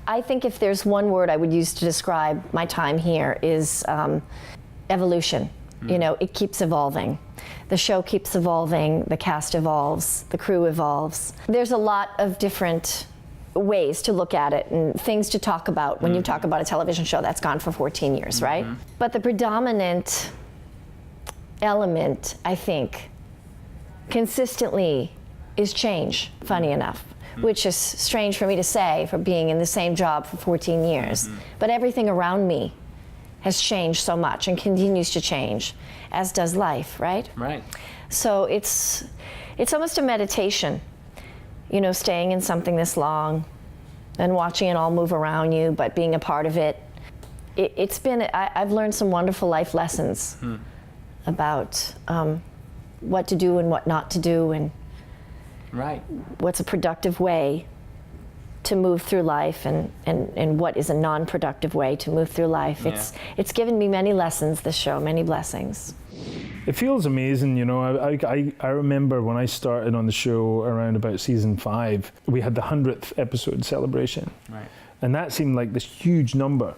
I think if there's one word I would use to describe my time here is evolution. You know, it keeps evolving. The show keeps evolving, the cast evolves, the crew evolves. There's a lot of different ways to look at it and things to talk about when you talk about a television show that's gone for 14 years, right? But the predominant element, I think, consistently is change, funny enough, which is strange for me to say for being in the same job for 14 years. But everything around me has changed so much and continues to change, as does life, right? Right. So it's almost a meditation, you know, staying in something this long and watching it all move around you, but being a part of it. I've learned some wonderful life lessons about what to do and what not to do, and what's a productive way to move through life, and what is a non-productive way to move through life. Yeah. It's given me many lessons, this show, many blessings. It feels amazing, you know. I remember when I started on the show around about season 5, we had the 100th episode celebration. Right. And that seemed like this huge number.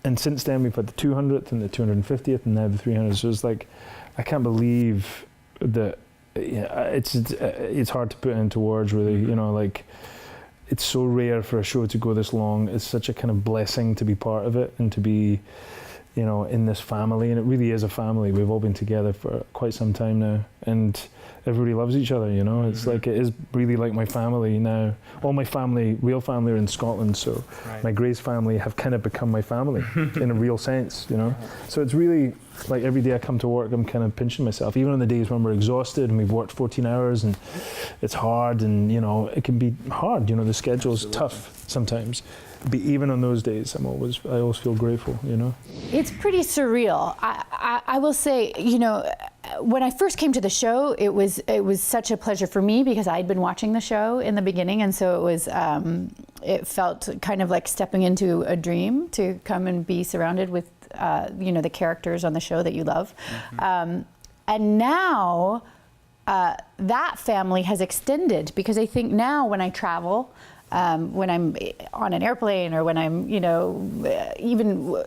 And since then we've had the 200th and the 250th and now the 300th. So it's like, I can't believe that, it's hard to put into words really, you know, like, it's so rare for a show to go this long. It's such a kind of blessing to be part of it and to be, you know, in this family. And it really is a family. We've all been together for quite some time now, and everybody loves each other, you know. It's like, it is really like my family now. All my family, real family, are in Scotland, so my Grace family have kind of become my family in a real sense, you know. So it's really like every day I come to work, I'm kind of pinching myself, even on the days when we're exhausted and we've worked 14 hours and it's hard, and you know, it can be hard, you know, the schedule's tough sometimes. But even on those days, I always feel grateful, you know. It's pretty surreal. I will say, you know, when I first came to the show, it was such a pleasure for me because I'd been watching the show in the beginning, and so it felt kind of like stepping into a dream to come and be surrounded with you know, the characters on the show that you love. And now that family has extended, because I think now when I travel, when I'm on an airplane or when I'm, you know, even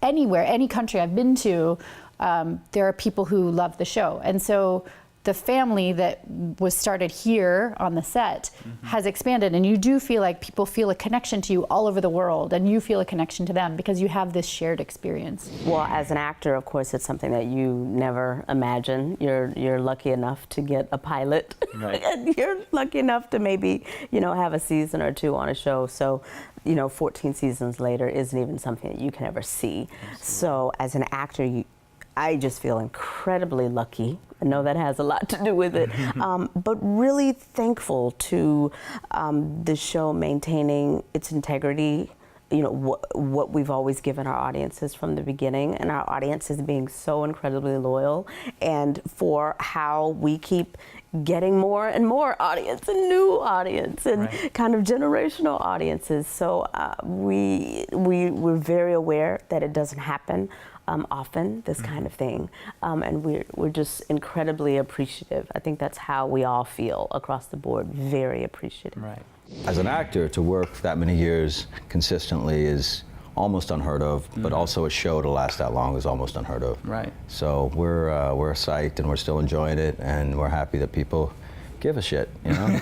anywhere, any country I've been to, there are people who love the show. And so the family that was started here on the set has expanded, and you do feel like people feel a connection to you all over the world, and you feel a connection to them because you have this shared experience. Well, as an actor, of course, it's something that you never imagine. You're lucky enough to get a pilot, and you're lucky enough to maybe, you know, have a season or two on a show. So, you know, 14 seasons later isn't even something that you can ever see. Absolutely. So, as an actor, I just feel incredibly lucky. I know that has a lot to do with it, but really thankful to the show maintaining its integrity, you know, what we've always given our audiences from the beginning, and our audiences being so incredibly loyal, and for how we keep getting more and more audience and new audience and kind of generational audiences. So we're very aware that it doesn't happen often, this kind of thing, and we're just incredibly appreciative. I think that's how we all feel across the board, very appreciative. Right. As an actor, to work that many years consistently is almost unheard of, but also a show to last that long is almost unheard of. Right. So we're psyched, and we're still enjoying it, and we're happy that people give a shit, you know?